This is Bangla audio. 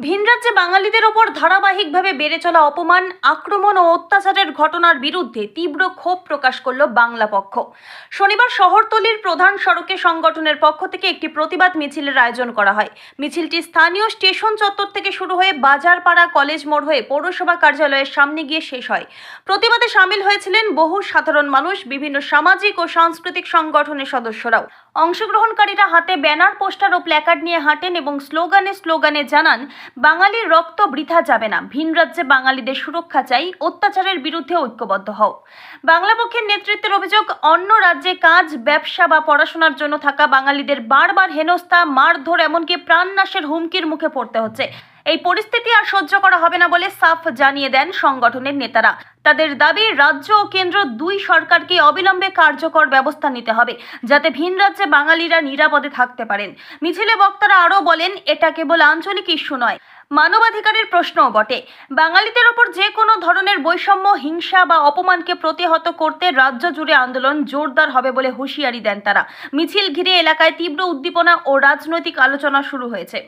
ভিনরাজ্যে বাঙালিদের ওপর ধারাবাহিকভাবে বেড়ে চলা অপমান, আক্রমণ ও অত্যাচারের ঘটনার বিরুদ্ধে তীব্র ক্ষোভ প্রকাশ করল বাংলা পক্ষ। শনিবার শহরতলির প্রধান সড়কে সংগঠনের পক্ষ থেকে একটি প্রতিবাদ মিছিলের আয়োজন করা হয়। মিছিলটি স্থানীয় স্টেশন চত্বর থেকে শুরু হয়ে বাজারপাড়া কলেজ মোড় হয়ে পৌরসভা কার্যালয়ের সামনে গিয়ে শেষ হয়। প্রতিবাদে সামিল হয়েছিলেন বহু সাধারণ মানুষ, বিভিন্ন সামাজিক ও সাংস্কৃতিক সংগঠনের সদস্যরাও। অংশগ্রহণকারীরা হাতে ব্যানার, পোস্টার ও প্ল্যাকার্ড নিয়ে হাঁটেন এবং স্লোগানে জানান, বাঙালির রক্ত বৃথা যাবে না, ভিন রাজ্যে বাঙালিদের সুরক্ষা চাই, অত্যাচারের বিরুদ্ধে ঐক্যবদ্ধ হও। বাংলা পক্ষের নেতৃত্বের অভিযোগ, অন্য রাজ্যে কাজ, ব্যবসা বা পড়াশোনার জন্য থাকা বাঙালিদের বারবার হেনস্থা, মারধর, এমনকি প্রাণনাশের হুমকির মুখে পড়তে হচ্ছে। এই পরিস্থিতি আর সহ্য করা হবে না বলে সাফ জানিয়ে দেন সংগঠনের নেতারা। তাদের দাবি, রাজ্য ও কেন্দ্র দুই সরকারকে অবিলম্বে কার্যকর ব্যবস্থা নিতে হবে, যাতে ভিন রাজ্যে বাঙালিরা নিরাপদে থাকতে পারেন। মিছিলে বক্তারা আরও বলেন, এটা কেবল আঞ্চলিক ইস্যু নয়, মানবাধিকারের প্রশ্নও বটে। বাঙালিদের ওপর যে কোনো ধরনের বৈষম্য, হিংসা বা অপমানকে প্রতিহত করতে রাজ্য জুড়ে আন্দোলন জোরদার হবে বলে হুঁশিয়ারি দেন তারা। মিছিল ঘিরে এলাকায় তীব্র উদ্দীপনা ও রাজনৈতিক আলোচনা শুরু হয়েছে।